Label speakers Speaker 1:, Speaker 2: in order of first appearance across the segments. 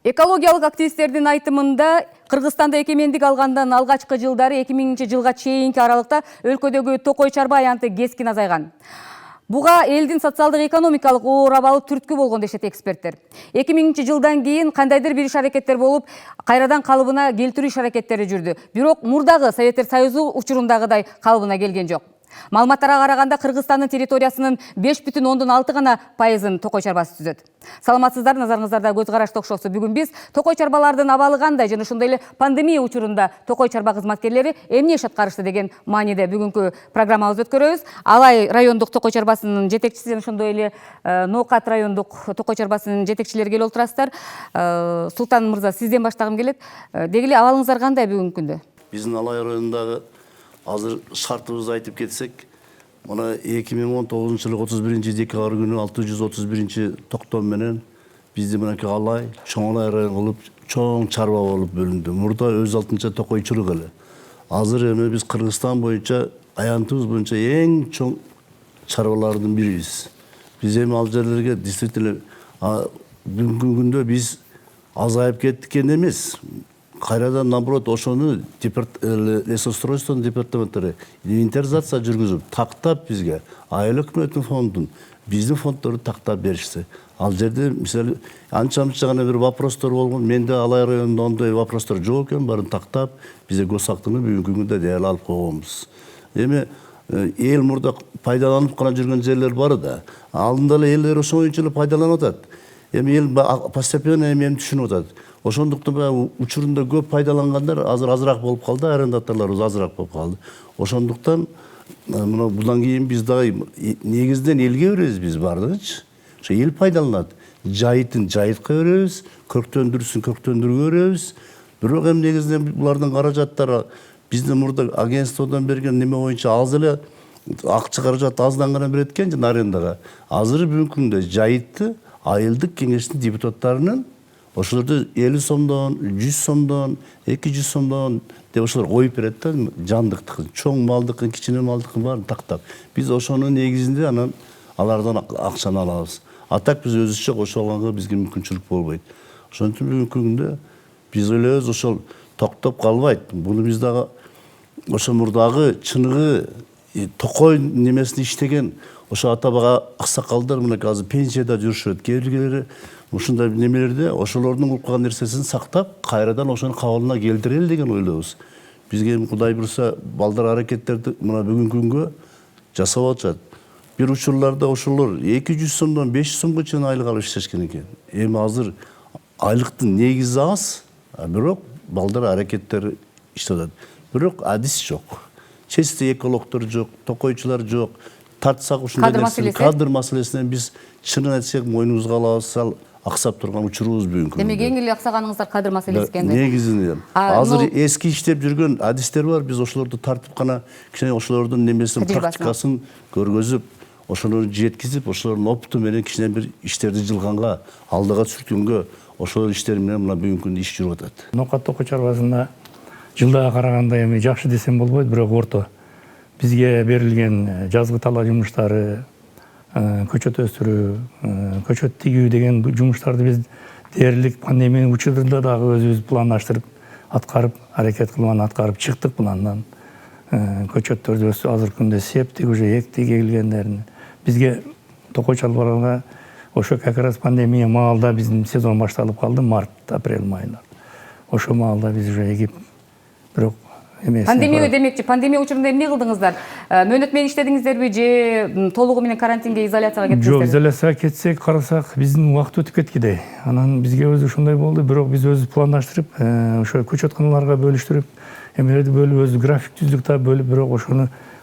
Speaker 1: Экологиялык активисттердин айтымында Кыргызстанда экемендик алгандан алгачкы жылдары 2000 жылга чейинки аралыкта өлкөдөгү токой чарба аянты кескин азайган. Буга элдин социалдык экономикалык оор абалы түрткү болгон дешет эксперттер. 2000 жылдан кийин кандайдыр бир иш-аракеттер болуп, кайрадан калыбына келтирүү иш-аракеттери жүрдү. Бирок мурдагы Советтер Союзу учурундагыдай калыбына келген жок. Маалыматтарга караганда Кыргызстандын территориясынын 5,6 гана пайызын токой чарбасы түзөт. Саламатсыздар, назарыңыздарда көз караш ток-шоусу. Бүгүн биз токой чарбалардын абалы кандай жана ошондой эле пандемия учурунда токой чарба кызматкерлери эмне иш аткарышты деген мааниде бүгүнкү программабызды өткөрөбүз. Алай райондук токой чарбасынын жетекчиси, ошондой эле Ноокат райондук токой чарбасынын жетекчилери келип отурасыздар. Султан мырза, сизден баштагым келет. Деги эле абалыңыздар кандай бүгүнкү күндө?
Speaker 2: Биздин Алай районундагы азыр шартыбызды айтып кетсек, мына 2019 жылы 31 декабрь күнү 631 токтом менен бизди мынакей Алай, Чоң Алай району болуп, чоң чарба болуп бөлүндү. Мурда өз алтынча токойчулук эле. Азыр эми биз Кыргызстан боюнча, аянтыбыз боюнча эң чоң чарбалардын бирибиз. Биз эми ал жерлерге действительно бүгүнкү күндө биз азайып кеттик эмес. Кайрадан наоборот ошону лесостройствонун департаменттери инвентаризация жүргүзүп, тактап бизге айыл өкмөттүн фондун, биздин фонддорду тактап беришти. Ал жерде мисалы анча-мынча гана бир вопростор болгон, менде Алай районунда ондой вопростор жок экен, баарын тактап бизде госактыны бүгүнкү күндө даяр алып койгонбуз. Эми эл мурда пайдаланып гана жүргөн жерлер бар да. Алдында эле элдер ошоңчу эле пайдаланып атат. Эми эл постепенно эми түшүнүп атат. Ошондуктан учурунда көп пайдалангандар азыр азыраак болуп калды, арендаторлорубуз азыраак болуп калды. Ошондуктан мына будан кийин биз дагы негизден элге беребиз биз бардыгычы. Ошо эл пайдаланат. Жайытын жайытка беребиз, көктөндүрүсүн көктөндүргө беребиз. Бирок эми негизден булардын каражаттары биздин мурда агентстводон берген неме боюнча аз эле акча каражат аздан гана берет экен жана арендага. Азыр бүгүнкү күндө жайытты айылдык кеңештин депутаттарынын ошолорду 50 сомдон, 100 сомдон, 200 сомдон деп ошолор коюп берет да, жандыктыкын, чоң малдыкын, кичине малдыкын баарын тактап. Биз ошонун негизинде анан алардан акчаны алабыз. А так биз өзүбүзчө кошо алганга бизге мүмкүнчүлүк болбойт. Ошентип бүгүнкү күндө биз ойлойбуз ошол токтоп калбайт. Буну биз дагы ошо мурдагы чыныгы токой немесин иштеген ошо ата бага аксакалдар мына азыр пенсияда жүрүшөт. Кээ биргилери ушундай немелерде ошолордун кылып калган нерсесин сактап, кайрадан ошонун кабылына келтирели деген ойлойбуз. Бизге Кудай буйруса балдар аракеттерди мына бүгүнкү күнгө жасап атышат. Бир учурларда ошолор 200 сомдон 500 сомго чейин айлык алып иштешкен экен. Эми азыр айлыктын негизи аз, бирок балдар аракеттери иштеп атат. Бирок адис жок. Чести экологдор жок, токойчулар жок. Тартсак ушундай нерсе, кадр маселесинен биз чынын айтсак мойнубузга алабыз, аксап турган учурубуз бүгүнкү.
Speaker 1: Демек эң эле аксаганыңыздар кадр маселеси экен.
Speaker 2: Негизинен. Азыр эски иштеп жүргөн адистер бар, биз ошолорду тартып гана кичине ошолордун немесин, практикасын көргөзүп, ошолорду жеткизип, ошолордун опыту менен кичине бир иштерди жылганга, алдыга сүрткөнгө ошол иштер менен мына бүгүнкү күндө иш жүрүп атат.
Speaker 3: Ноокат токой чарбасында жылдага караганда эми жакшы десем болбойт, бирок орто. Бизге берилген жазгы талаа жумуштары, көчөт өстүрүү, көчөт тигүү деген жумуштарды биз дээрлик пандемия учурунда дагы өзүбүз пландаштырып, аткарып, аракет кылып аткарып чыктык пландан. Көчөттөрдү азыркы күндө септик, уже эктик эгилгендерин. Бизге токой чарбаларга ошо как раз пандемия маалда биздин сезон башталып калды, март, апрель майында. Ошо маалда биз уже эгип, бирок
Speaker 1: пандемия демекчи, пандемия учурунда эмне кылдыңыздар? Мөөнөт менен иштедиңиздерби же толугу менен карантинге, изоляцияга кеттиңиздерби?
Speaker 3: Жок, изоляцияга кетсек, карасак, биздин убакыт өтүп кеткидей. Анан бизге өзү ушундай болду, бирок биз өзүбүз пландаштырып, ошо көчөтканаларга бөлүштүрүп, эмелерди бөлүп, өзү график түздүк да бөлүп, бирок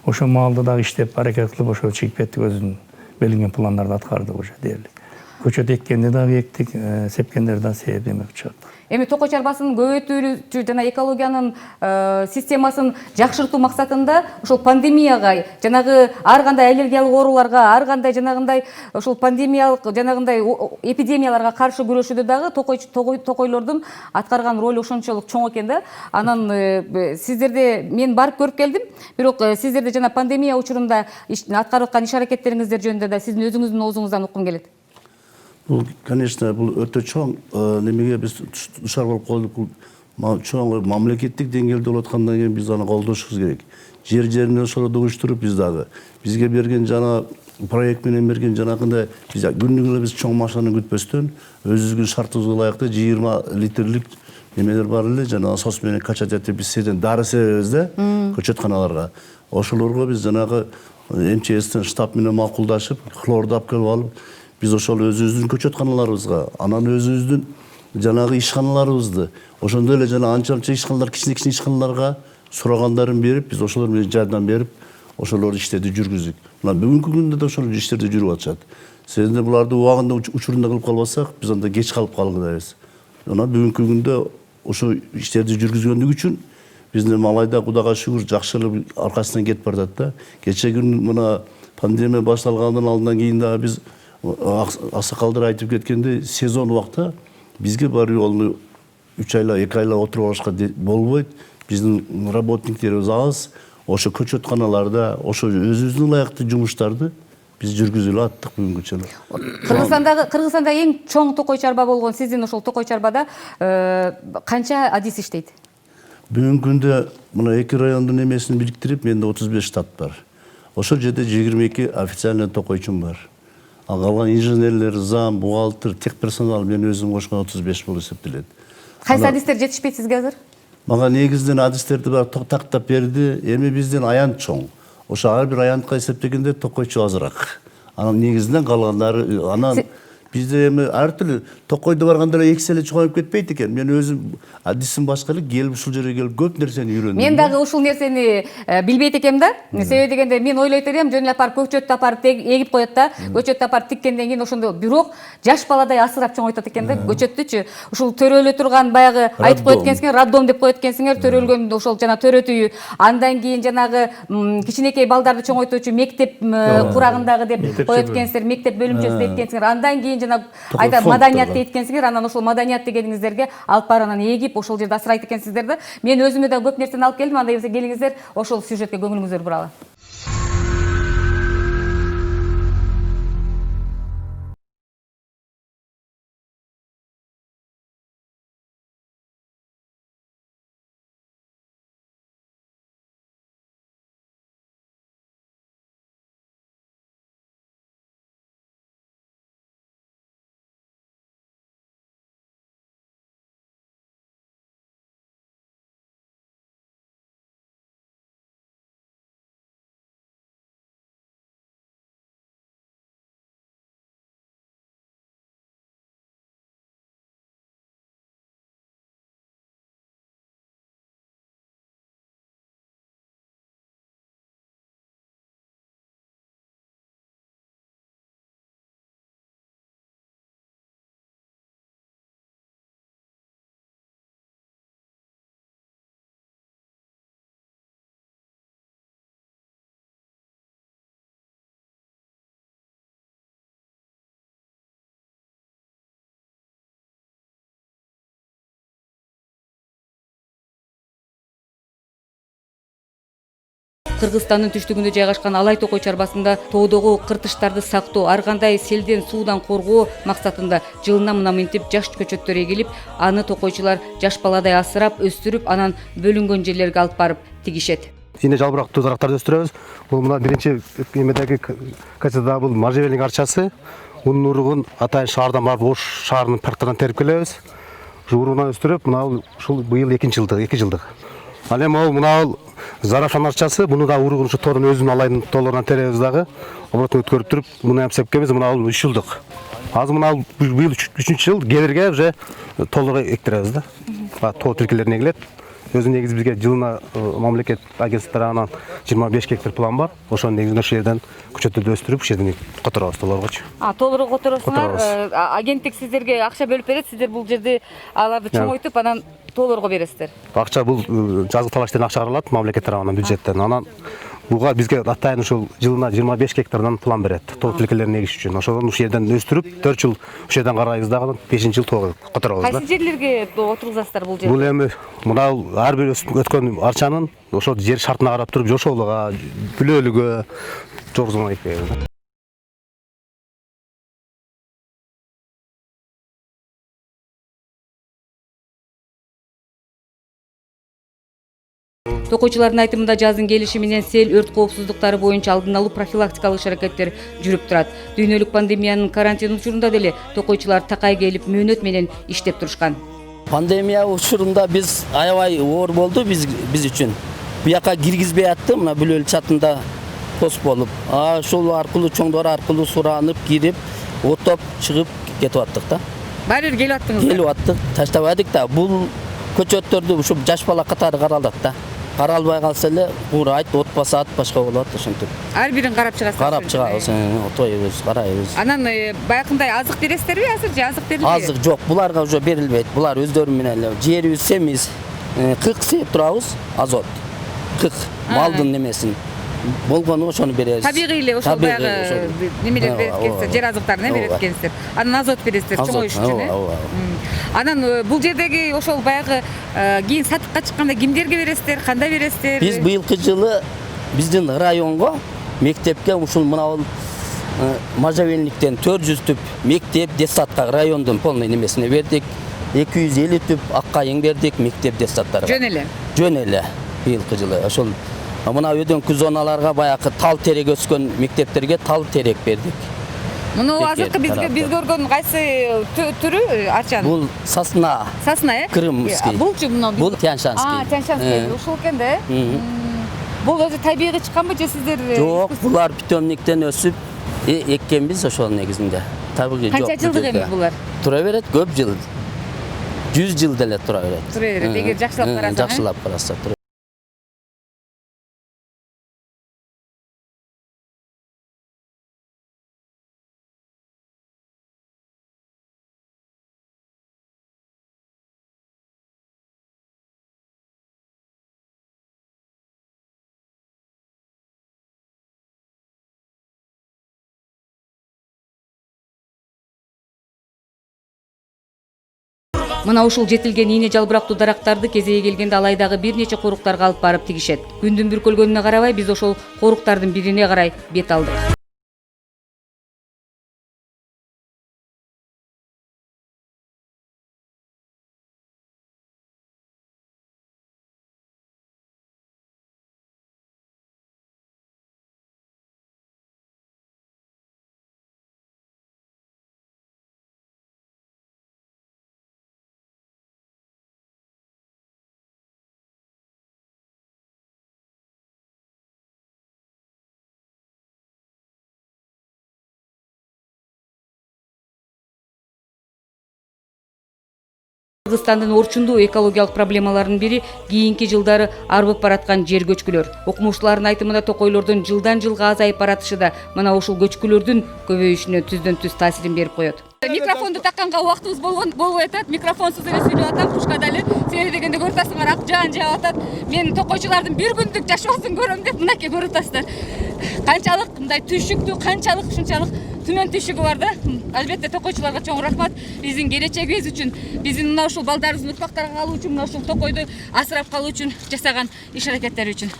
Speaker 3: ошо маалда дагы иштеп, аракет кылып, ошо чыгып кеттик, өзүнүн белгиленген пландарды аткардык уже дээрлик. Көчөт эккенди дагы эктик, сепкендерди дагы сеп эмеп чыктык.
Speaker 1: Эми токой чарбасын көбөйтүүчү жана экологиянын системасын жакшыртуу максатында ошол пандемияга, жанагы ар кандай аллергиялык ооруларга, ар кандай жанагындай ошол пандемиялык жанагындай эпидемияларга каршы күрөшүүдө дагы токойлордун аткарган ролу ошончолук чоң экен да. Анан сиздерде мен барып көрүп келдим, бирок сиздерде жана пандемия учурунда аткарып аткан иш-аракеттериңиздер жөнүндө да сиздин өзүңүздүн оозуңуздан уккум келет.
Speaker 2: Бул, конечно, бул өтө чоң немеге биз душар болуп калдык. Бул чоң мамлекеттик деңгээлде болуп аткандан кийин биз аны колдошубуз керек. Жерине ошол уюштуруп биз дагы бизге берген жана проект менен берген жанагындай биз күнүгө эле биз чоң машинаны күтпөстөн өзүбүздүн шартыбызга ылайыктуу 20 литрлик немелер бар эле, жана насос менен качать этип биз седен дары себебиз да көчөтканаларга. Ошолорго биз жанагы МЧСтен штаб менен макулдашып, хлорду алып келип алып, биз ошол өзүбүздүн көчөтканаларыбызга, анан өзүбүздүн жанагы ишканаларыбызды, ошондой эле жана анча-мынча ишканалар, кичине ишканаларга сурагандарын берип, биз ошолор менен жардам берип, ошолор иштерди жүргүздүк. Мына бүгүнкү күндө да ошол иштерди жүрүп атышат. Себеби буларды убагында учурунда кылып калбасак, биз анда кеч калып калгыдайбыз. Мына бүгүнкү күндө ошо иштерди жүргүзгөндүк үчүн биздин малайда Кудайга шүгүр жакшы эле аркасынан кетип баратат да. Кече күн мына пандемия башталгандан алдынан кийин дагы биз аксакалдар айтып кеткендей, сезон убакта бизге барып ол 3 айла, 2 айла отуруп алышка болбойт. Биздин работниктерибиз аз. Ошо көчөтканаларда, ошо өзүбүздүн ылайыктуу жумуштарды биз жүргүзүп аттык бүгүнкүчө.
Speaker 1: Кыргызстанда эң чоң токой чарба болгон сиздин ошол токой чарбада канча адис иштейт?
Speaker 2: Бүгүнкү күндө мына 2 райондун эмесин бириктирип, менде 35 штат бар. Ошол жерде 22 официальный токойчум бар. Ал калган инженерлер, зам, бухгалтер, техперсонал мен өзүм кошкон 35 болуп эсептелет.
Speaker 1: Кайсы адистер жетишпейт сизге азыр?
Speaker 2: Мага негизден адистерди бар тактап берди. Эми бизден аянт чоң. Ошо ар бир аянтка эсептегенде токойчу азыраак. Анан негизинен калгандары анан бизде эми ар түрдүү токойдо барганда эле экселе чоңоюп кетпейт экен. Мен өзүм адисим башка эле келип ушул жерге келип көп нерсени үйрөндүм.
Speaker 1: Мен дагы ушул нерсени билбейт экем да. Себеби дегенде мен ойлойт элем, жөн эле апарып көчөттү апарып эгип коет да. Көчөттү апарып тиккенден кийин ошондо бирок жаш баладай асырап чоңойтот экен да. Көчөттүчү ушул төрөлө турган баягы айтып коет экенсиңер, роддом деп коет экенсиңер, төрөлгөн ошол жана төрөт үйү. Андан кийин жанагы кичинекей балдарды чоңойтуучу мектеп курагындагы деп коет экенсиңер, мектеп бөлүмчөсү деп экенсиңер. Андан кийин айта маданият дейт экенсиңер, анан ошол маданият дегениңиздерге алып барып анан эгип ошол жерде асырайт экенсиздер да. Мен өзүмө да көп нерсени алып келдим, андай эмесе келиңиздер ошол сюжетке көңүлүңүздөрдү буралы. Кыргызстандын түштүгүндө жайгашкан Алай токой чарбасында тоодогу кыртыштарды сактоо, ар кандай селден, суудан коргоо максатында жылына мына мынтип жаш көчөттөр эгилип, аны токойчулар жаш баладай асырап, өстүрүп, анан бөлүнгөн жерлерге алып барып тигишет.
Speaker 4: Ине жалбырак тозарактарды өстүрөбүз. Бул мына биринчи эмедеги качада бул можжевельник арчасы. Унун уругун атайын шаардан барып, Ош шаарынын парктарынан терип келебиз. Жуурунан өстүрүп, мына ушул быйыл 2 жылдык. Ал эми ал мына зарафран арчасы, буну да уругун ушу тоодон өзүнүн Алайдын тоолорунан теребиз дагы. Оборотун өткөрүп туруп, муну эми сепкебиз, мына 3 жылдык. Азыр мына быйыл 3-үнчү жыл келерге уже тоолорго эктиребиз да. Тоо тилкелерине эгилет. Өзү негизи бизге жылына мамлекет агенттиктер тарабынан 25 гектар план бар. Ошонун негизинде ошол жерден көчөттөрдү өстүрүп, ошол жерден которобуз тоолоргочу.
Speaker 1: Тоолорго которосуңар, агенттик сиздерге акча бөлүп берет, сиздер бул жерди аларды чоңойтуп, анан тоолорго бересиздер.
Speaker 4: Акча бул жазгы талаштан акча каралат мамлекет тарабынан, бюджеттен. Анан буга бизге атайын ушул жылына 25 гектардан план берет. Тоо тилкелерин эгиш үчүн. Ошодон ушул жерден өстүрүп, 4 жыл ушул жерден карайбыз дагы, 5-жыл тоого которобуз да.
Speaker 1: Кайсы жерлерге отургузасыздар бул жерде?
Speaker 4: Бул эми мына ар бир өткөн арчанын ошол жер шартына карап туруп, жошоолуга, бүлөлүгө жогзуңа айтпайбыз.
Speaker 1: Токойчулардын айтымында жаздын келиши менен сел, өрт коопсуздуктары боюнча алдын алуу профилактикалык иш-аракеттер жүрүп турат. Дүйнөлүк пандемиянын карантин учурунда деле токойчулар такай келип мөөнөт менен иштеп турушкан.
Speaker 5: Пандемия учурунда биз аябай оор болду биз үчүн. Буяка киргизбей атты, мына бүлөл чатында пост болуп. Ошол аркылуу чоңдор аркылуу суранып, кирип, отоп чыгып кетип аттык да.
Speaker 1: Баары бир келип аттыңыздар.
Speaker 5: Келип аттык, таштабадык да. Бул көчөттөрдү ушу жаш бала катары каралат да. Каралбай калса эле урайт, отпаса ат башка болот ошентип.
Speaker 1: Ар бирин карап чыгасыздар.
Speaker 5: Карап чыгабыз, отойбуз, карайбыз.
Speaker 1: Анан баягындай азык бересиздерби азыр же азык берилби?
Speaker 5: Азык жок, буларга уже берилбейт. Булар өздөрү менен эле жерибиз семиз, кык сеп турабыз, азот. Кык малдын немесин. Болгону ошону беребиз.
Speaker 1: Табигый эле ошол баягы немелер берет экенсиздер, жер азыктарын берет экенсиздер. Анан азот бересиздер чоңоюш үчүн, Анан бул жердеги ошол баягы кийин сатыкка чыкканда кимдерге бересиздер, кандай бересиздер?
Speaker 5: Биз быйылкы жылы биздин районго мектепке ушул мына можжевельниктен 400 түп мектеп детсадка райондун полный немесине бердик. 250 түп аккайың бердик мектеп детсадтарга.
Speaker 1: Жөн эле.
Speaker 5: Жөн эле быйылкы жылы ошол мына өйдөнкү зоналарга баягы тал терек өскөн мектептерге тал терек бердик.
Speaker 1: Муну азыркы биз көргөн кайсы түрү арчанын?
Speaker 5: Бул сосна.
Speaker 1: Сосна,
Speaker 5: Крымский.
Speaker 1: Булчу муну?
Speaker 5: Бул Тяньшанский.
Speaker 1: Тяньшанский. Ушул экен да? Бул өзү табигый чыкканбы же сиздер?
Speaker 5: Жок, булар питомниктен өсүп эккенбиз ошол негизинде. Табигый жок.
Speaker 1: Канча жылдык эми булар?
Speaker 5: Тура берет, көп жыл. 100 жыл деле тура берет.
Speaker 1: Тура берет. Эгер жакшылап карасаң.
Speaker 5: Жакшылап караса тура.
Speaker 1: Мына ушул жетилген ийне жалбырактуу дарактарды кезеги келгенде алайдагы бир нече коруктарга алып барып тигишет. Күндүн бүркөлгөнүнө карабай биз ошол коруктардын бирине карай бет алдык. Кыргызстандын орчундуу экологиялык проблемаларынын бири кийинки жылдары арбып бараткан жер көчкүлөр. Окумуштуулардын айтымында токойлордун жылдан жылга азайып баратышы да мына ушул көчкүлөрдүн көбөйүшүнө түздөн түз таасирин берип коет. Микрофонду такканга убактыбыз болбой атат. Микрофонсуз эле сүйлөп атам кушка дали. Себеби дегенде көрүп атасыңар ак жаан жаап атат. Мен токойчулардын бир күндүк жашоосун көрөм деп мынакей көрүп атасыздар. Канчалык мындай түйшүктүү, канчалык ушунчалык түмөн түйшүгү бар да. Албетте токойчуларга чоң рахмат. Биздин келечегибиз үчүн, биздин мына ушул балдарыбыздын урпактарга калуу үчүн, мына ушул токойду асырап калуу үчүн жасаган иш-аракеттери үчүн.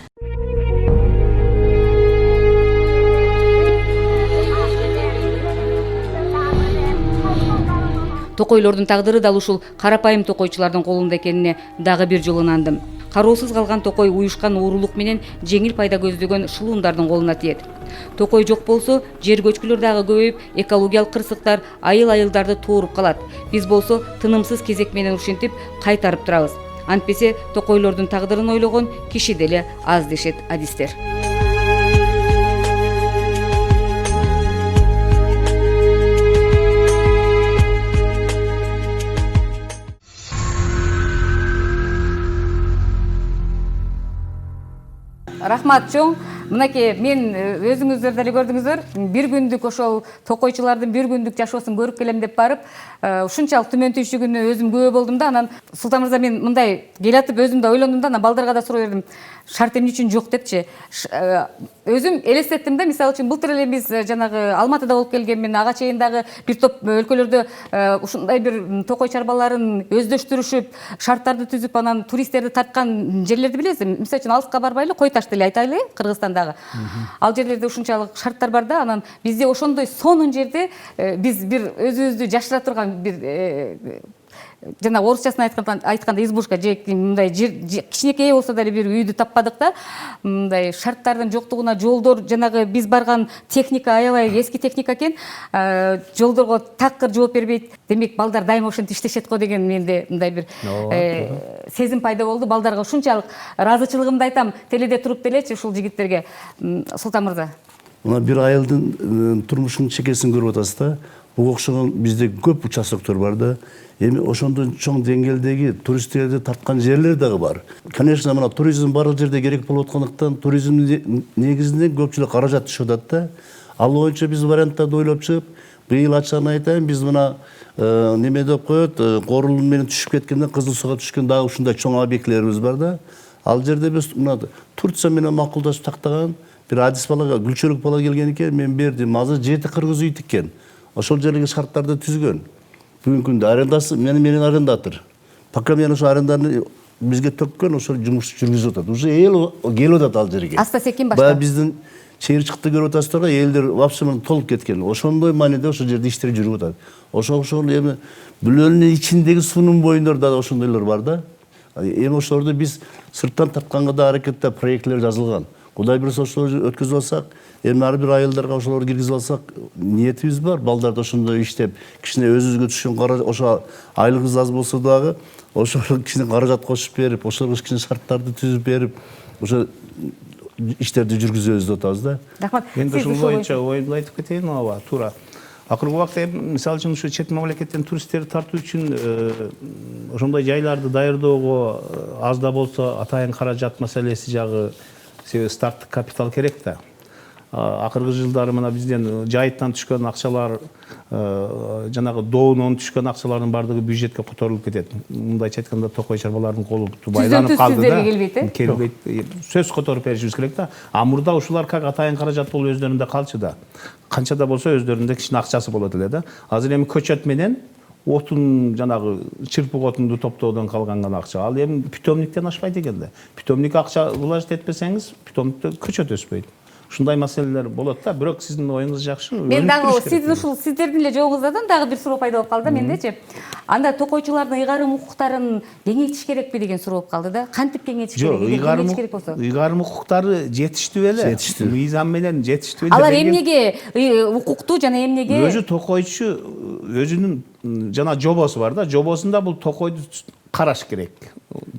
Speaker 1: Токойлордун тагдыры дал ушул карапайым токойчулардын колунда экенине дагы бир жолу ынандым. Кароосуз калган токой уюшкан уурулук менен жеңил пайда көздөгөн шылуундардын колуна тиет. Токой жок болсо, жер көчкүлөр дагы көбөйүп, экологиялык кырсыктар айыл-айылдарды тууруп калат. Биз болсо тынымсыз кезек менен ушинтип кайтарып турабыз. Антпесе токойлордун тагдырын ойлогон киши деле аз дешет адистер. Рахмат чоң. Мынакей мен өзүңүздөр деле көрдүңүздөр. Бир күндүк ошол токойчулардын бир күндүк жашоосун көрүп келем деп барып, ушунчалык түмөн түйшүгүнө өзүм күбө болдум да. Анан Султан мырза мен мындай келатып өзүм да ойлондум да, анан балдарга да суроо бердим. Шарт эмне үчүн жок депчи. Өзүм элестеттим да, мисалы үчүн былтыр эле биз жанагы Алматыда болуп келгенмин, ага чейин дагы бир топ өлкөлөрдө ушундай бир токой чарбаларын өздөштүрүшүп, шарттарды түзүп, анан туристтерди тарткан жерлерди билесизби? Мисалы үчүн алыска барбайлы, Кой таш деле айтайлы, Кыргызстандагы. Ал жерлерде ушунчалык шарттар бар да, анан бизде ошондой сонун жерде биз бир өзүбүздү жашыра турган бир жана орусчасын айтканда избушка же мындай кичинекей болсо деле бир үйдү таппадык да, мындай шарттардын жоктугуна жолдор жанагы биз барган техника аябай эски техника экен, жолдорго такыр жооп бербейт. Демек балдар дайыма ошентип иштешет го деген менде мындай бир сезим пайда болду. Балдарга ушунчалык ыраазычылыгымды айтам. Теледе туруп делечи ушул жигиттерге. Султан мырза.
Speaker 2: Мына бир айылдын турмушунун чекесин көрүп атасыз да. Буга окшогон бизде көп участоктор бар да. Эми ошондон чоң деңгээлдеги туристтерди тарткан жерлер дагы бар. Конечно, мына туризм барлык жерде керек болуп аткандыктан туризмдин негизинен көпчүлүк каражат түшүп атат да. Ал боюнча биз варианттарды ойлоп чыгып, быйыл ачыгын айтайын, биз мына неме деп коет, Корул менен түшүп кеткенде Кызыл Суга түшкөн дагы ушундай чоң объектилерибиз бар да. Ал жерде биз мына Турция менен макулдашып тактаган бир адис балага, Гүлчөлүк бала келген экен, мен бердим. Азыр 7 кыргыз үй тиккен. Ошол жерге шарттарды түзгөн. Бүгүнкү күндө арендасы менин арендатор. Пока мен ошо аренданы бизге төккөн, ошол жумуш жүргүзүп атат. Уже эл келип атат ал жерге.
Speaker 1: Аста секин башта.
Speaker 2: Баягы биздин чыйырчыкты көрүп атасыздар го, элдер вообще толуп кеткен. Ошондой мааниде ошол жерде иштер жүрүп атат. Ошол эми бүлөнүн ичиндеги суунун боюнда да ошондойлор бар да. Эми ошолорду биз сырттан тапканга да аракеттеп проектлер жазылган. Кудай буюрса ошолорду өткөзүп алсак, эми ар бир айылдарга ошолорду киргизип алсак, ниетибиз бар. Балдарды ошондой иштеп, кичине өзүбүзгө түшкөн каражат, ошо айлыгыбыз аз болсо дагы, ошол кичине каражат кошуп берип, ошолго кичине шарттарды түзүп берип, ошо иштерди жүргүзөбүз деп атабыз да.
Speaker 1: Рахмат.
Speaker 6: Мен ушул боюнча оюмду айтып кетейин, ооба, туура. Акыркы убакта мисалы үчүн ушу чет мамлекеттен туристтерди тартуу үчүн ошондой жайларды даярдоого аз да болсо атайын каражат маселеси жагы, себеби старттык капитал керек да. Акыркы жылдары мына бизден жайыттан түшкөн акчалар, жанагы доонон түшкөн акчалардын бардыгы бюджетке которулуп кетет. Мындайча айтканда Токой чарбалардын колу байланып калды да. Келбейт. Сөз которуп беришибиз керек да. Мурда ушулар как атайын каражат болуп өздөрүндө калчу да. Канча да болсо өздөрүндө кичине акчасы болот эле да. Азыр эми көчөт менен отун, жанагы чырпык отунду топтоодон калган гана акча. Ал эми питомниктен ашпайт экен да. Питомникке акча вложить этпесеңиз, питомникте көчөт өспөйт. Ушундай маселелер болот да, бирок сиздин оюңуз жакшы.
Speaker 1: Мен дагы сиздин ушул сиздердин эле жолуңуздан дагы бир суроо пайда болуп калды мендечи. Анда токойчулардын ыйгарым укуктарын кеңейтиш керекпи деген суроо болуп калды да. Кантип кеңейтиш керек болсо?
Speaker 6: Ыйгарым укуктары жетиштүү эле.
Speaker 2: Жетиштүү.
Speaker 6: Мыйзам менен жетиштүү эле.
Speaker 1: Алар эмнеге укуктуу жана эмнеге?
Speaker 6: Өзү токойчу өзүнүн жана жобосу бар да. Жобосунда бул токойду караш керек.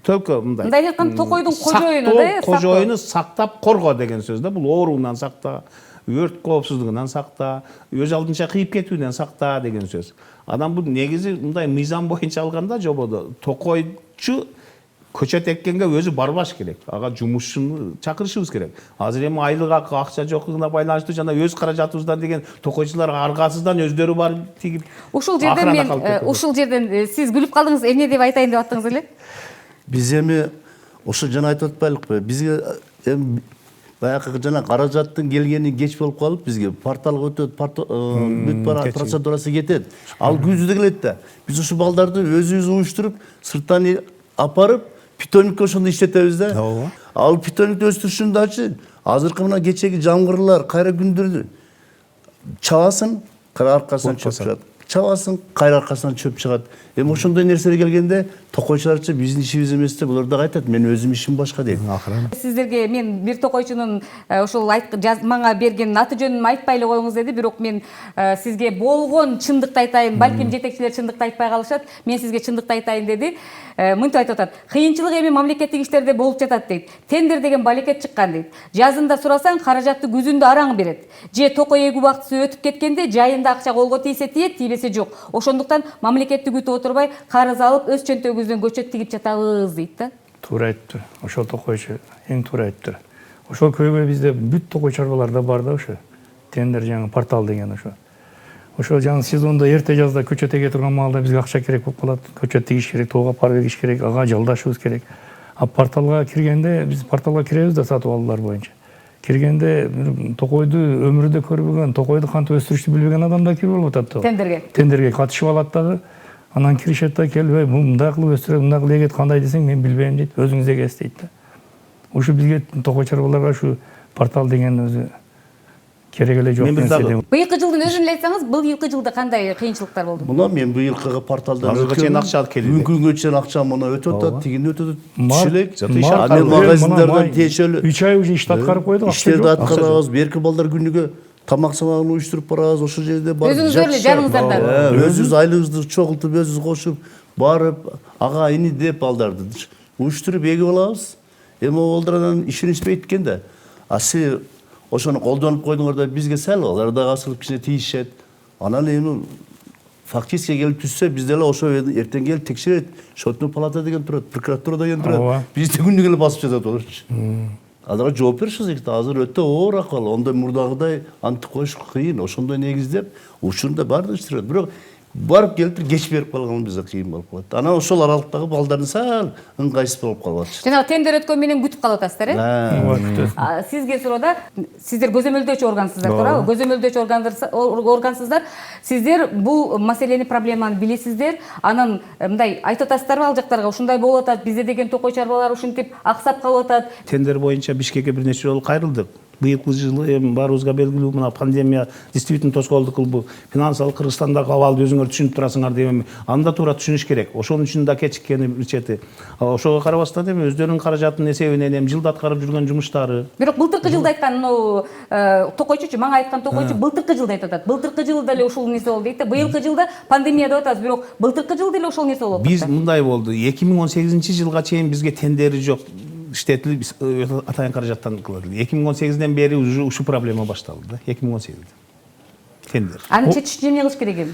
Speaker 6: Только мындай.
Speaker 1: Мындай айтканда токойдун кожоюну да,
Speaker 6: кожоюну сактап корго деген сөз да. Бул ооруунан сакта, өрт коопсуздугунан сакта, өз алдынча кыйып кетүүдөн сакта деген сөз. Адам бул негизи мындай мыйзам боюнча алганда жободо токойчу көчөт эккенге өзү барбаш керек. Ага жумушчуну чакырышыбыз керек. Азыр эми айлык акча жокугуна байланыштуу жана өз каражатыбыздан деген токойчулар аргасыздан өздөрү барып тигип.
Speaker 1: Ушул жерден сиз күлүп калдыңыз, эмне деп айтайын деп аттыңыз эле?
Speaker 2: Биз эми ошо жана айтып атпайлыкпы? Бизге эми баягы жана каражаттын келгени кеч болуп калып, бизге порталга өтөт, бүт бара процедурасы кетет. Ал күздө келет да. Биз ушу балдарды өзүбүз уюштуруп, сырттан апарып, питомникке ошондо иштетебиз да. Ал питомникти өстүрүшүн дачы азыркы мына кечеги жамгырлар, кайра күндөрдү чабасын, кайра аркасынан чөп чыгат. Чабасын, кайра аркасынан чөп чыгат. Эми ошондой нерселер келгенде токойчуларчы биздин ишибиз эмес деп, булар да айтат, мен өзүм ишим башка дейт.
Speaker 1: Сиздерге мен бир токойчунун ошол мага берген аты жөнүн айтпай эле коюңуз деди, бирок мен сизге болгон чындыкты айтайын, балким жетекчилер чындыкты айтпай калышат. Мен сизге чындыкты айтайын деди. Мынтип айтып атат. Кыйынчылык эми мамлекеттик иштерде болуп жатат дейт. Тендер деген балекет чыккан дейт. Жазында сурасаң каражатты күзүндө араң берет. Же токой эгүү убактысы өтүп кеткенде жайында акча колго тийсе тиет, тийбесе жок. Ошондуктан мамлекетти күтүп отурбай карыз алып өз чөнтөгүбүздөн көчөт тигип жатабыз дейт да.
Speaker 3: Туура айтты. Ошол токойчу эң туура айтты. Ошол көйгөй бизде бүт токой чарбаларда бар да ошо. Тендер жаңы портал деген ошо. Ошол жаңы сезондо эрте жазда көчөт эге турган маалда бизге акча керек болуп калат. Көчөт тигиш керек, тоого пар бергиш керек, ага жалдашыбыз керек. Порталга киргенде биз порталга киребиз да сатып алуулар боюнча. Киргенде токойду өмүрүдө көрбөгөн, токойду кантип өстүрүштү билбеген адам да кирип алып атат да. Тендерге катышып алат дагы. Анан киришет да келбей, мындай кылып өстүрөт, мындай кылып эгет кандай десең мен билбейм дейт, өзүңүз эгесиз дейт да. Ушу бизге токой чарбаларга ушу портал деген өзү керек эле жок
Speaker 6: Мен бир
Speaker 3: нерсе
Speaker 6: дагы-
Speaker 3: деп.
Speaker 1: Быйылкы жылдын өзүн эле айтсаңыз, быйылкы жылда кандай кыйынчылыктар болду?
Speaker 2: Мына мен быйылкыга порталдан
Speaker 6: Азыркы чейин акча алып келди.
Speaker 2: Мүмкүнгө чейин акча мына өтүп атат, тигин өтүп түшүлек.
Speaker 6: Зато
Speaker 2: Аны магазиндерден тиешелүү.
Speaker 3: 3 ай уже ишти аткарып койдук.
Speaker 2: Иштерди аткарабыз, берки балдар күнүгө тамак самагын уюштуруп барабыз, ошол жерде барып.
Speaker 1: Өзүңүздөр эле жаныңыздардан.
Speaker 2: Өзүбүз айлыгыбызды чогултуп, өзүбүз кошуп, барып, ага ини деп балдарды уюштуруп эгип алабыз. Эми балдар анан ишенишпейт экен да. А силер ошону колдонуп койдуңар да бизге сал алар дагы асылып кичине тийишет. Анан эми фактически келип түшсө бизде эле ошо эртең келип текшерет. Счетный палата деген турат, прокуратура деген
Speaker 3: Ооба.
Speaker 2: турат. Бизде күнүгө эле басып жатат оларчы. Аларга жооп беришиңиз керек. Азыр өтө оор акыбал. Ондой мурдагыдай антип коюш кыйын. Ошондой негиздеп учурунда баардыгы иштеп. Бирок барып келип кеч берип калган бизге кыйын болуп калат. Анан ошол аралыктагы балдардын сал ыңгайсыз болуп калып атышат.
Speaker 1: Жанагы тендер өткөн менен күтүп калып атасыздар, э? Сизге суроодо, сиздер көзөмөлдөөчү органсыздар, туурабы? Көзөмөлдөөчү органсыздар. Сиздер бул маселени, проблеманы билесиздер. Анан мындай айтып атасыздарбы ал жактарга, ушундай болуп атат, бизде деген токой чарбалар ушинтип аксап калып атат.
Speaker 6: Тендер боюнча Бишкекке бир нече жолу кайрылдык. Быйылкы жылы эми баарыбызга белгилүү мына пандемия действительно тоскоолдук кылды. Финансылык Кыргызстандагы абалды өзүңөр түшүнүп турасыңар деп анда туура түшүнүш керек. Ошонун үчүн да кечиккени бир чети. Ошого карабастан эми өздөрүнүн каражатынын эсебинен эми жылда аткарып жүргөн жумуштары.
Speaker 1: Бирок былтыркы жылда айткан токойчучу, мага айткан токойчу былтыркы жылда айтып атат. Былтыркы жылда эле ушул нерсе болду дейт да. Быйылкы жылда пандемия деп атабыз, бирок былтыркы жылда эле ошол нерсе болуп атат.
Speaker 6: Биз мындай болду. 2018-жылга чейин бизге тендери жок. Иштетилип атайын каражаттан кылды. 2018-ден бери уже ушу проблема башталды да. 2018-де. Тендер.
Speaker 1: Аны чечиш үчүн эмне кылыш керек эми?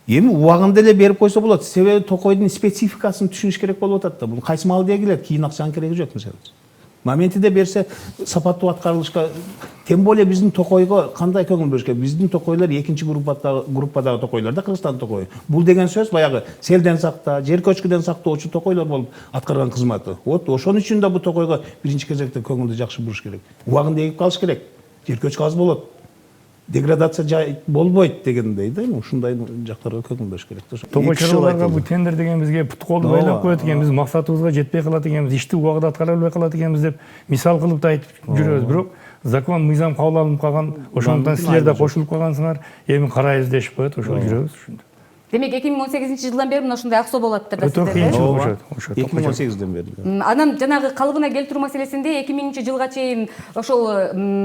Speaker 6: Эми убагында эле берип койсо болот. Себеби токойдун спецификасын түшүнүш керек болуп атат да. Бул кайсы мал деги келет, кийин акчанын кереги жок мисалы. Моментиде берсе сапаттуу аткарылышка, тем более биздин токойго кандай көңүл буруш керек? Биздин токойлор экинчи группадагы токойлор да, Кыргызстан токою. Бул деген сөз баягы селден сакта, жер көчкүдөн сактоочу токойлор болуп аткарган кызматы. Вот ошон үчүн да бул токойго биринчи кезекте көңүлдү жакшы буруш керек. Убагында эгип калыш керек. Жер көчкү аз болот. Деградация жай болбойт дегендей да, ушундай жактарга көңүл буруш керек.
Speaker 3: Токой чарбаларга бул тендер деген бизге пут колду байлап коет экен, биз максатыбызга жетпей калат экенбиз, ишти убагында аткара албай калат экенбиз деп мисал кылып да айтып жүрөбүз. Бирок закон, мыйзам кабыл алынып калган, ошондуктан силер да кошулуп калгансыңар. Эми карайбыз дешип коет, ошол жүрөбүз ушунда.
Speaker 1: Демек 2018-жылдан бери мына ушундай аксоо болуп атты да
Speaker 3: Өтө
Speaker 1: сиздерде.
Speaker 3: кыйынчылык ошо.
Speaker 6: 2018-ден бери.
Speaker 1: Анан жанагы калыбына келтирүү маселесинде 2000-жылга чейин ошол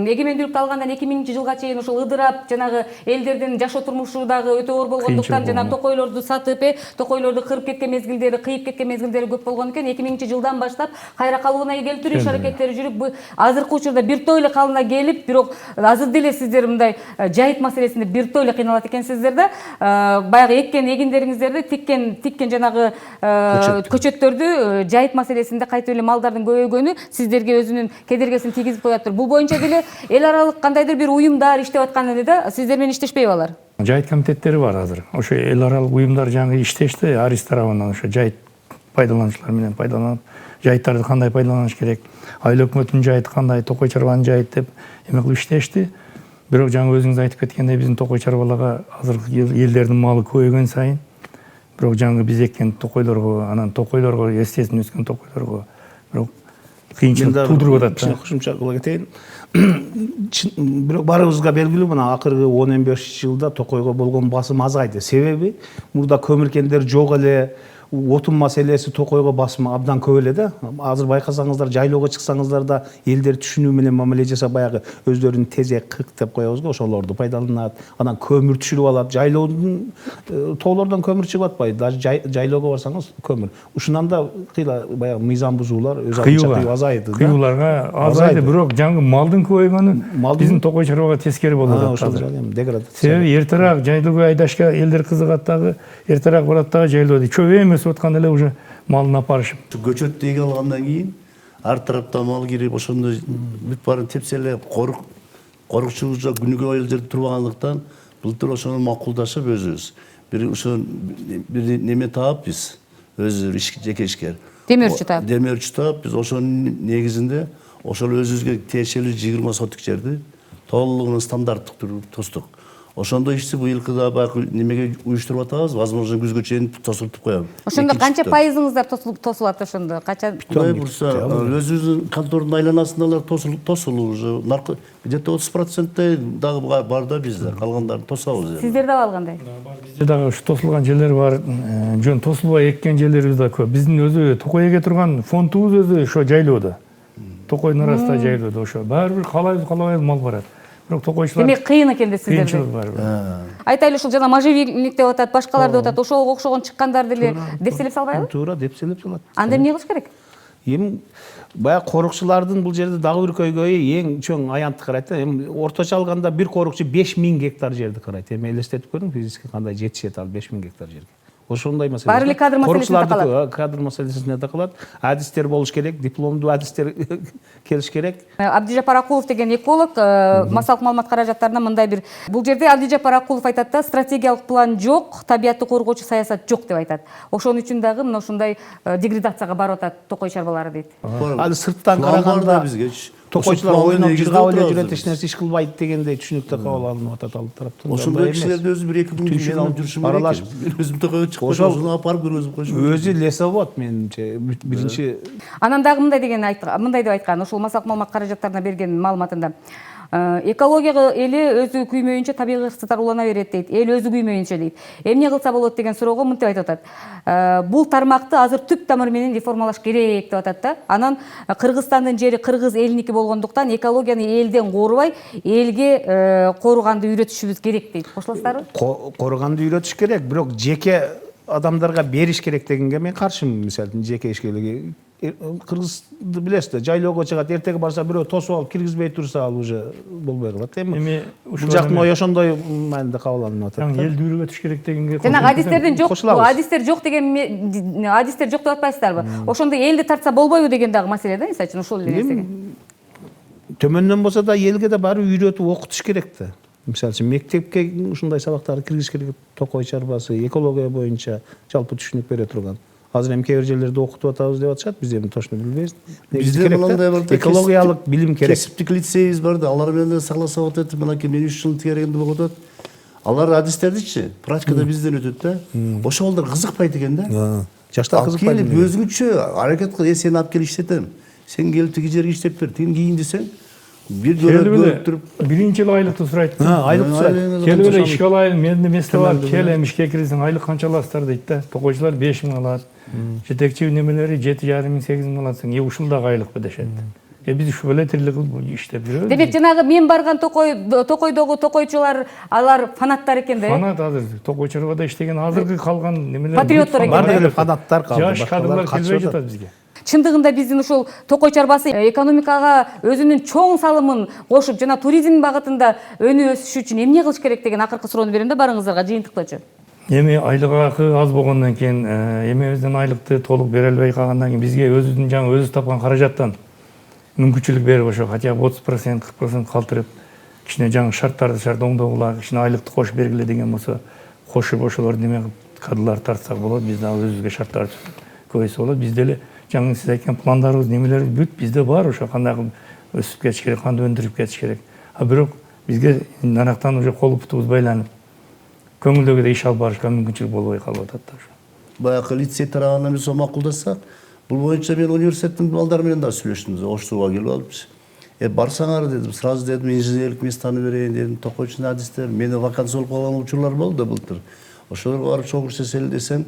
Speaker 1: эгемендүүлүктү алгандан 2000-жылга чейин ошол ыдырап, жанагы элдердин жашоо турмушу дагы өтө оор болгондуктан жана токойлорду сатып, токойлорду кырып кеткен мезгилдери, кыйып кеткен мезгилдери көп болгон экен. 2000-жылдан баштап кайра калыбына келтирүү иш аракеттери жүрүп, азыркы учурда бир той эле калыбына келип, бирок азыр деле сиздер мындай жайыт маселесинде бир той эле кыйналат экенсиздер да. Баягы эгиндериңиздерди тиккен жанагы көчөттөрдү жайыт маселесинде кайтып эле малдардын көбөйгөнү сиздерге өзүнүн кедергисин тийгизип коюптыр. Бул боюнча деле эл аралык кандайдыр бир уюмдар иштеп аткан эле да, сиздер менен иштешпейби алар?
Speaker 3: Жайыт комитеттери бар азыр. Ошо эл аралык уюмдар жаңы иштешти, Арис тарабынан ошо жайыт пайдалануучулар менен пайдаланып, жайыттарды кандай пайдаланыш керек, айыл өкмөттүн жайыты кандай, токой чарбанын жайыты деп эме кылып иштешти. Бирок жаңы өзүңүз айтып кеткендей биздин токой чарбаларга азыркы элдердин малы көбөйгөн сайын, бирок жаңы биз эккен токойлорго, анан токойлорго, естественно өскөн токойлорго бирок кыйынчылык туудуруп атат да.
Speaker 6: Кошумча кыла кетейин. Бирок баарыбызга белгилүү, мына акыркы 10-15 жылда токойго болгон басым азайды. Себеби мурда көмүр кендер жок эле, отун маселеси токойго басымы абдан көп эле да. Азыр байкасаңыздар, жайлоого чыксаңыздар да элдер түшүнүү менен мамиле жасап, баягы өздөрүнүн тезек, кык деп коебуз го, ошолорду пайдаланат. Анан көмүр түшүрүп алат. Жайлоодун тоолордон көмүр чыгып атпайбы? Даже жайлоого барсаңыз көмүр. Ушунан да кыйла баягы мыйзам бузуулар өз алдынча азайды да.
Speaker 3: Кыюуларга азайды, бирок жаңы малдын көбөйгөнү биздин токой чарбага тескери болуп атат.
Speaker 6: Ошол эми деградация.
Speaker 3: Себеби эртерээк жайлоого айдашка элдер кызыгат дагы, эртерээк барат дагы жайлоодо. Чөбөй эмес аткан эле уже малын апарышып.
Speaker 2: Көчөт эге алгандан кийин ар тараптан мал кирип, ошондо бүт баарын тепселеп, корукчубуз жок, күнүгө айыл жерде турбагандыктан былтыр ошону макулдашып өзүбүз бир неме таап биз өзүбүз жеке ишкер. Демирчи таап биз ошонун негизинде ошол өзүбүзгө тиешелүү 20 соток жерди толугу стандарттык түрдө тостук. Ошондо ишти быйылкы да баягы немеге уюштуруп атабыз, возможно күзгө чейин тосултуп коебуз.
Speaker 1: Ошондо канча пайызыңыздар тосулат ошондо? Кача?
Speaker 2: Кудай бурса, өзүбүздүн контордун айланасындагылар тосулуу уже где-то 30%й дагы бар да бизде. Калгандарын тосабыз.
Speaker 1: Сиздер дагы алгандай?
Speaker 3: Бизде дагы ушу тосулган жерлер бар, жөн тосулбай эккен жерлерибиз да көп. Биздин өзү токой эге турган фондубуз өзү ошо жайлоодо. Токойдун арасында жайлоодо ошо. Баары бир калайбыз мал барат. Бирок токойчулар
Speaker 1: Демек кыйын экен да сиздерде.
Speaker 3: кыйынчылык бар.
Speaker 1: Айтайлы ушул жана можжевельник деп атат, башкалар деп атат. Ошого окшогон чыккандарды эле депселеп салбайбы?
Speaker 6: Туура депселеп салат.
Speaker 1: Анда эмне кылыш керек?
Speaker 6: Эми баягы корукчулардын бул жерде дагы бир көйгөйү эң чоң аянтты карайт да. Эми орточо алганда бир корукчу 5000 гектар жерди карайт. Эми элестетип көрүң физически кандай жетишет ал 5000 гектар жерге. Ошондой маселе.
Speaker 1: Баары эле кадр маселесине такалат.
Speaker 6: Кадр маселесине такалат. Адистер болуш керек, дипломдуу адистер келиш керек.
Speaker 1: Абдижапар Акулов деген эколог массалык маалымат каражаттарына мындай бир бул жерде Абдижапар Акулов айтат да, стратегиялык план жок, табиятты коргоочу саясат жок деп айтат. Ошон үчүн дагы мына ушундай деградацияга барып атат токой чарбалары дейт.
Speaker 6: Ал сырттан караганда токойчулар ойноп жыргап эле жүрөт, эч нерсе иш кылбайт дегендей түшүнүктө кабыл алынып атат ал тараптан.
Speaker 2: Ошондой кишилерди өзү бир 2 күн мен алып жүрүшүм керек. Мен өзүм токойго чыгып ошону апарып көргөзүп коюшум.
Speaker 6: Өзү лесовод менимче биринчи.
Speaker 1: Анан дагы мындай деп айткан, ошол массалык маалымат каражаттарына берген маалыматында. Экологияга эли өзү күймөйүнчө табигый кырсыктар улана берет дейт. Эл өзү күймөйүнчө дейт. Эмне кылса болот деген суроого мынтип айтып атат. Бул тармакты азыр түп тамыры менен реформалаш керек деп атат да. Анан Кыргызстандын жери кыргыз элиники болгондуктан экологияны элден корубай, элге коруганды үйрөтүшүбүз керек дейт. Кошуласыздарбы?
Speaker 6: Коруганды үйрөтүш керек, бирок жеке адамдарга бериш керек дегенге мен каршымын. Мисалы жеке ишкерлиги Кыргызды билесиз да, жайлоого чыгат, эртеге барса бирөө тосуп алып киргизбей турса ал уже болбой калат. Эми бул жактын ою ошондой маанидә кабыл алынып атат.
Speaker 3: Элди үйрөтүш керек дегенге.
Speaker 1: Жанагы адистердин жок, адистер жок деген адистер жок деп атпайсыздарбы? Ошондо элди тартса болбойбу деген дагы маселе да, мисалы үчүн ошол эле нерсеге.
Speaker 6: Төмөндөн болсо да элге да баары үйрөтүп окутуш керек да. Мисалы үчүн мектепке ушундай сабактарды киргизиш керек, токой чарбасы, экология боюнча жалпы түшүнүк бере турган. Азыр эми кээ бир жерлерде окутуп атабыз деп атышат, биз эми точно билбейбиз.
Speaker 2: Бизде мындай бар да,
Speaker 6: экологиялык билим керек.
Speaker 2: Кесиптик лицейибиз бар да, алар менен согласовать этип, мынакей мен 3 жыл тегерегинде болуп атат. Алар адистердичи практикада бизден өтөт да. Ошол балдар кызыкпайт экен да.
Speaker 6: Жаштар кызыкпайт.
Speaker 2: Келип өзүңчө аракет кыл, сени алып келип иштетем. Сен келип тиги жерге иштеп бер, тиги кийин десең, бир көрүп туруп
Speaker 3: биринчи эле айлыкты сурайт.
Speaker 6: Айлык сурайт.
Speaker 3: Келип эле ишке алайын, менде эместе бар, кел эми ишке кирсең айлык канча аласыздар дейт да. Токойчулар 5000 алат. Жетекчи немелери 7,5 8 алатсың. Ушул дагы айлыкпы дешет. Биз ушу эле тирлик кылып иштеп жүрөбүз.
Speaker 1: Демек жанагы мен барган токойдогу токойчулар алар фанаттар экен да.
Speaker 3: Фанат азыр токой чарбада иштеген азыркы калган немелер.
Speaker 1: Патриоттор экен.
Speaker 6: Бар эле фанаттар калды.
Speaker 3: Жаш кадрлар келбей жатат бизге.
Speaker 1: Чындыгында биздин ушул токой чарбасы экономикага өзүнүн чоң салымын кошуп, жана туризм багытында өнү өсүш үчүн эмне кылыш керек деген акыркы суроону берем да барыңыздарга жыйынтыктоочу.
Speaker 3: Эми айлык акы аз болгондон кийин, эмебизден айлыкты толук бере албай калгандан кийин бизге өзүбүздүн жаңы өзүбүз тапкан каражаттан мүмкүнчүлүк берип ошо хотя бы 30%, 40% калтырып, кичине жаңы шарттарды оңдогула, кичине айлыкты кошуп бергиле деген болсо, кошуп ошолор неме кылып кадрлар тартсак болот, биз дагы өзүбүзгө шарттар көбөйтсө болот. Бизде эле жаңы сиз айткан пландарыбыз, немелерибиз бүт бизде бар, ошо кандай кылып өсүп кетиш керек, кандай өндүрүп кетиш керек. А бирок бизге нарактан уже колу бутубуз байланып, көңүлдөгүдөй иш алып барышка мүмкүнчүлүк болбой калып атат да ошо.
Speaker 2: Баягы лицей тарабынан биз макулдасак, бул боюнча мен университеттин балдары менен да сүйлөштүм, Оштууга келип алыпчы. Барсаңар дедим, сразу дедим, инженерлик местаны берейин дедим, токойчу адистер, мени вакансия болуп калган учурлар болду былтыр. Ошолорго барып чогуу иштесели десең,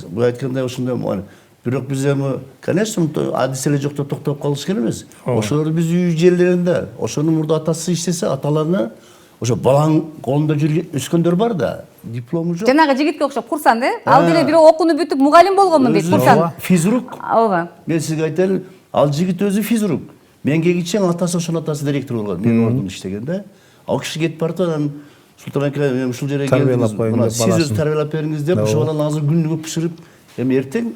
Speaker 2: бул айткандай ошондой. Бирок биз эми, конечно, адис эле жокто токтоп калыш керек эмес. Ошолор биз үй жерлеринде, ошонун мурда атасы иштесе, аталарына ошо балаң колунда жүрүп өскөндөр бар да, диплому жок.
Speaker 1: Жанагы жигитке окшоп курсан да, ал деле бирок окууну бүтүп мугалим болгонмун дейт курсан.
Speaker 2: Физрук.
Speaker 1: Ооба.
Speaker 2: Мен сизге айтайын, ал жигит өзү физрук. Мен келгиче атасы ошонун атасы директор болгон, менин ордумда иштеген да. Ал киши кетип барып анан Султан ака, мен ушул жерге келдиңиз, мына сиз өзү тарбиялап бериңиз деп, ошол баланы азыр күнүгө бышырып, эми эртең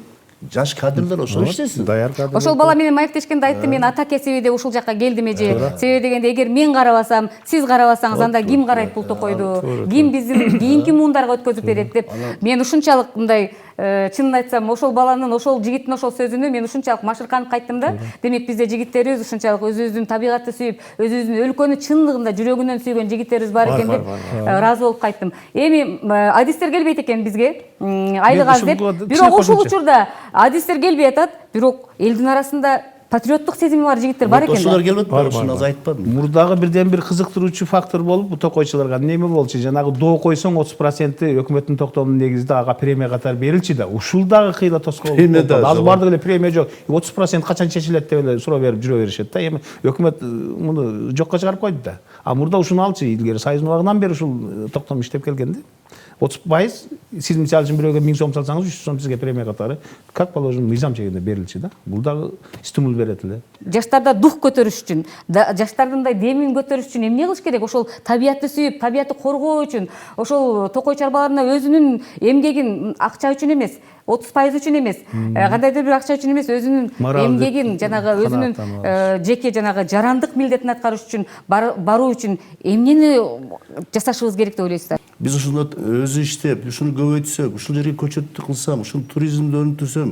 Speaker 2: жаш кадрлар ошол иштесин.
Speaker 6: Даяр кадрлар.
Speaker 1: Ошол бала менен маектешкенде айтты, мен ата кесиби деп ушул жакка келдим эже. Себеби дегенде эгер мен карабасам, сиз карабасаңыз, анда ким карайт бул токойду? Ким биздин кийинки муундарга өткөзүп берет деп. Мен ушунчалык мындай чынын айтсам ошол баланын, ошол жигиттин ошол сөзүнө мен ушунчалык машырканып кайттым да. Демек бизде жигиттерибиз ушунчалык өзүбүздүн табигатты сүйүп, өзүбүздүн өлкөнү чындыгында жүрөгүнөн сүйгөн жигиттерибиз бар экен деп ыраазы болуп кайттым. Эми адистер келбейт экен бизге, айлык аз деп. Бирок ушул учурда адистер келбей атат, бирок элдин арасында патриоттук сезими бар жигиттер бар экен.
Speaker 2: Ошолор келбейт, ушуну аз айтпадым.
Speaker 6: Мурдагы бирден бир кызыктыруучу фактор болуп, бу токойчуларга неме болчу? Жанагы доо койсоң 30% өкмөттүн токтомунун негизинде ага премия катары берилчү да. Ушул дагы кыйла тоскоол. Азыр бардык эле премия жок. 30% качан чечилет деп эле суроо берип жүрө беришет да. Эми өкмөт муну жокко чыгарып койду да. А мурда ушуну алчы, илгери Союздун убагынан бери ушул токтом иштеп келген да. 30% сиз мисалы үчүн бирөөгө 1000 сом салсаңыз 300 сом сизге премия катары как положено мыйзам чегинде берилчү да. Бул дагы стимул берет эле.
Speaker 1: Жаштарда дух көтөрүш үчүн, жаштардын мындай демин көтөрүш үчүн эмне кылыш керек? Ошол табиатты сүйүп, табиатты коргоо үчүн, ошол токой чарбаларына өзүнүн эмгегин акча үчүн эмес, 30% үчүн эмес, кандайдыр бир акча үчүн эмес, өзүнүн эмгегин, жанагы өзүнүн жеке жанагы жарандык милдетин аткарыш үчүн баруу үчүн эмнени жасашыбыз керек деп ойлойсуздар?
Speaker 2: Биз ушуну өзү иштеп, ушуну көбөйтсөк, ушул жерге көчөттү кылсам, ушул туризмди өнүктүрсөм,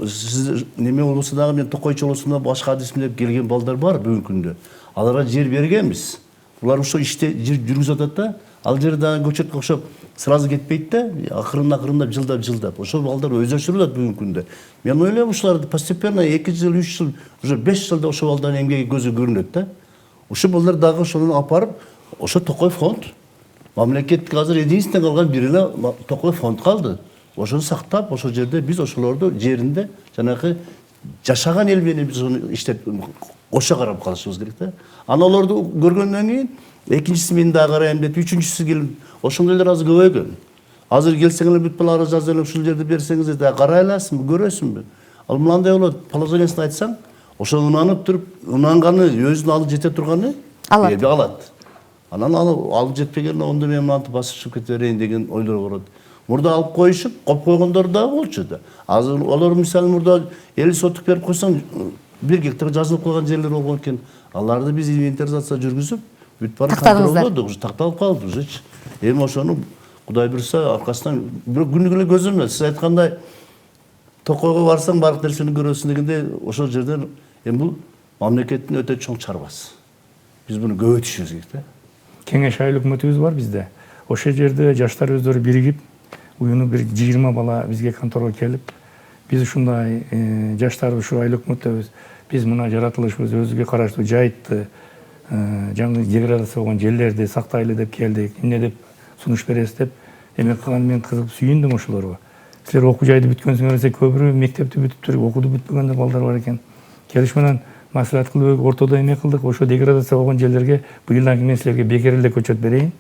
Speaker 2: сиз неме болбосо дагы мен токойчу болсом башка адисмин деп келген балдар бар бүгүнкү күндө. Аларга жер бергенбиз. Булар ошо иште жүргүзүп атат да, ал жер дагы көчөткө окшоп сразу кетпейт да, акырындап жылдап. Ошол балдар өзөчүрүлөт бүгүнкү күндө. Мен ойлойм ушуларды постепенно 2 жыл, 3 жыл, уже 5 жылда ошол балдардын эмгеги көзү көрүнөт да. Ошол балдар дагы ошону апарып, ошо токой фонд мамлекеттик азыр единственный калган бир эле токой фонд калды. Ошону сактап, ошол жерде биз ошолорду жеринде жанагы жашаган эл менен биз аны иштеп кошо карап калышыбыз керек да. Аналарды көргөндөн кийин экинчиси мен дагы карайм деп, үчүнчүсү келип, ошондойлор азыр көбөйгөн. Азыр келсеңер бүт бала жазып эле ушул жерде берсеңиз да карай аласыңбы, көрөсүңбү? Ал мындай болот, положениясын айтсаң, ошо унанып туруп, унанганы өзүнүн алып жете турганы алат. Анан алып жетпеген онда мен мынантип басып чыгып кете берейин деген ойлор болот. Мурда алып коюшуп, коп койгондор да болчу да. Азыр алар мисалы мурда 50 сотук берип койсоң, 1 гектар жазылып калган жерлер болгон экен. Аларды биз инвентаризация жүргүзүп, бүт баарын контролдодук, уже такталып калды ужечи. Эми ошону Кудай буйрса аркасынан бирок күнүгө эле көзөм эмес. Сиз айткандай токойго барсаң бардык нерсени көрөсүң дегенде ошол жерден эми бул мамлекеттин өтө чоң чарбасы. Биз буну көбөйтүшүбүз керек да.
Speaker 3: Кеңеш айыл өкмөтүбүз бар бизде. Ошол жерде жаштар өздөрү биригип, уюну бир 20 бала бизге конторго келип, биз ушундай жаштар ушу айыл өкмөтөбүз. Биз мына жаратылышыбыз өзүгө караштуу жайтты, жаңы деградация болгон жерлерди сактайлы деп келдик. Эмне деп сунуш бересиз деп эмек кылган мен кызык сүйүндүм ошолорго. Силер окуу жайды бүткөнсүңөр десе көбүрөөк мектепти бүтүптүр, окууду бүтпөгөндөр балдар бар экен. Келиш менен маслихат кылып ортодо эме кылдык, ошо деградация болгон жерлерге быйылдан кийин мен силерге бекер эле көчөт берейин.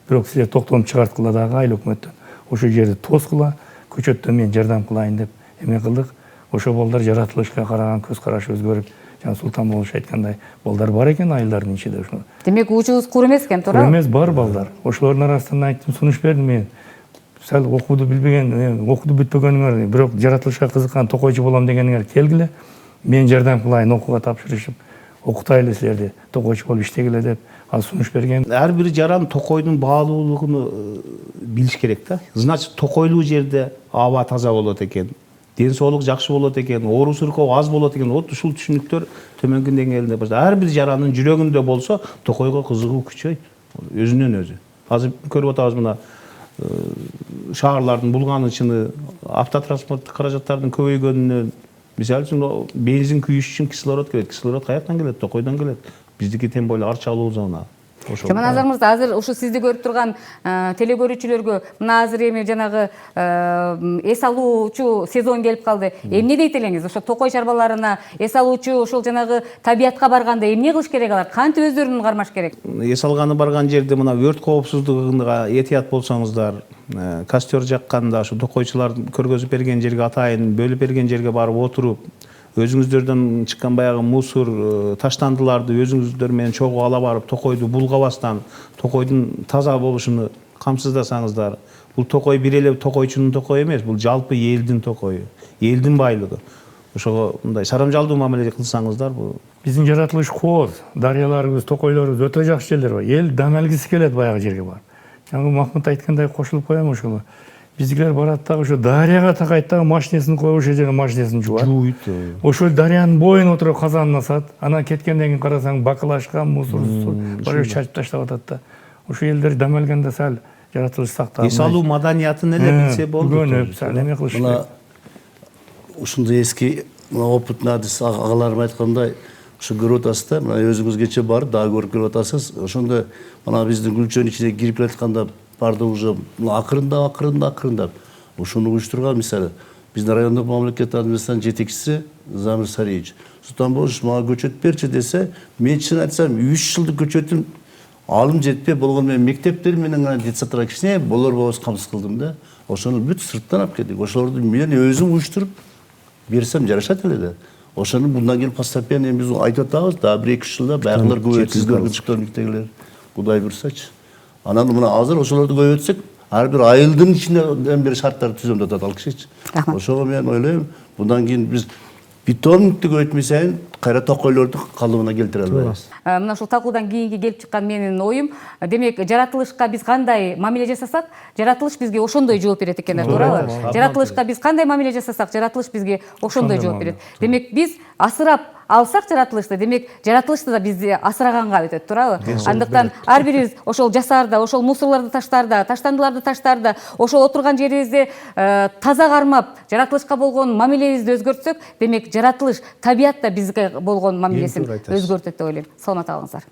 Speaker 3: Бирок силер токтом чыгарткыла дагы айыл өкмөттөн. Ошо жерди тоскула, көчөттөн мен жардам кылайын деп эме кылдык. Ошо балдар жаратылышка караган көз карашы өзгөрүп, жана Султан болуш айткандай балдар бар экен айылдардын ичинде ошо.
Speaker 1: Демек учубуз кур эмес экен, туура?
Speaker 3: Эмес, бар балдар. Ошолордун арасынан айттым, сунуш бердим мен. Сал окууду билбеген, окууду бүтпөгөнүңөр, бирок жаратылышка кызыккан токойчу болом дегениңер келгиле. Мен жардам кылайын, окууга тапшырышып, окутайлы силерди, токойчу болуп иштегиле деп ал сунуш берген.
Speaker 6: Ар бир жаран токойдун баалуулугун билиш керек да. Значит, токойлуу жерде аба таза болот экен, ден соолук жакшы болот экен, оору суркоо аз болот экен. Вот ушул түшүнүктөр төмөнкү деңгээлде бар. Ар бир жаранын жүрөгүндө болсо, токойго кызыгуу күчөйт өзүнөн өзү. Азыр көрүп атабыз мына шаарлардын булганычыны, автотранспорттук каражаттардын көбөйгөнүнөн, мисалы үчүн бензин күйүш үчүн кислород келет. Кислород каяктан келет? Токойдон келет. Биздики тем более арчалуу зона.
Speaker 1: Жаман Азар мырза, азыр ушу сизди көрүп турган телекөрүүчүлөргө мына азыр эми жанагы эс алуучу сезон келип калды. Эмне дейт элеңиз? Ошо токой чарбаларына эс алуучу ошол жанагы табиятка барганда эмне кылыш керек алар? Кантип өздөрүн кармаш керек?
Speaker 6: Эс алганы барган жерде мына өрт коопсуздугуна этият болсоңуздар, костер жакканда ошо токойчулардын көргөзүп берген жерге атайын бөлүп берген жерге барып отуруп, өзүңүздөрдөн чыккан баягы мусор, таштандыларды өзүңүздөр менен чогуу ала барып, токойду булгабастан, токойдун таза болушуну камсыздасаңыздар. Бул токой бир эле токойчунун токою эмес, бул жалпы элдин токою, элдин байлыгы. Ошого мындай сарамжалдуу мамиле кылсаңыздар, бул
Speaker 3: биздин жаратылыш кооз, дарыяларыбыз, токойлорубуз өтө жакшы жерлер бар. Эл дам алгысы келет баягы жерге барып. Жаңы Махмут айткандай кошулуп коем ошол. Биздикилер барат дагы ошо дарыяга такайт дагы машинесин коюп ошол жерге машинесин жууат. Ошол дарыянын боюна отуруп казанын асат. Анан кеткенден кийин карасаң бакылашкан, мусор, башка чачып таштап атат да. Ошол элдер дем келгенде сал жаратылыш сактап.
Speaker 6: эс алуу маданиятын эле билсе болду.
Speaker 3: Бүгүнүп сал эме кылыш
Speaker 2: мына
Speaker 3: керек.
Speaker 2: ушундай эски мына опытный адис агаларым айткандай ушу көрүп атасыз да, мына өзүңүз кече барып дагы көрүп келип атасыз. Ошондо мына биздин күлчөнүн ичине кирип келатканда барды уже акырындап ушуну уюштурган мисалы биздин райондук мамлекеттик администрациянын жетекчиси Замир Сариевич Султанболович мага көчөт берчи десе, мен чын айтсам 3 жылдык көчөтүм алым жетпей болгон менен мектептер менен гана детсадтарга кичине болор болбос камсыз кылдым да. Ошону бүт сырттан алып келдик. Ошолорду мен өзүм уюштуруп берсем жарашат эле да. Ошону мындан кийин постепенно биз айтып атабыз, дагы 1-2 жылда баягылар көбөйөт, сиздер кызчыктар мектебилер. Кудай буйрсачы. Анан мына азыр ошолорду көбөйтсөк, ар бир айылдын ичинен бир шарттарды түзөм деп атат ал кишичи. Ошого мен ойлойм, мындан кийин биз бетонниктти көбөйтмөй сайын кайра токойлорду калыбына келтире албайбыз.
Speaker 1: Мына ушул талкуудан кийинки келип чыккан менин оюм, демек жаратылышка биз кандай мамиле жасасак, жаратылыш бизге ошондой жооп берет экен, туурабы? Жаратылышка биз кандай мамиле жасасак, жаратылыш бизге ошондой жооп берет. Демек биз асырап алсак жаратылышты, демек жаратылышты да бизди асыраганга өтөт, туурабы? Андыктан ар бирибиз ошол жасаарда, ошол мусорлорду таштаарда, таштандыларды таштаарда, ошол отурган жерибизди таза кармап, жаратылышка болгон мамилебизди өзгөртсөк, демек жаратылыш, табият да бизге болгон мамилесин өзгөртөт деп ойлойм. Саламат калыңыздар.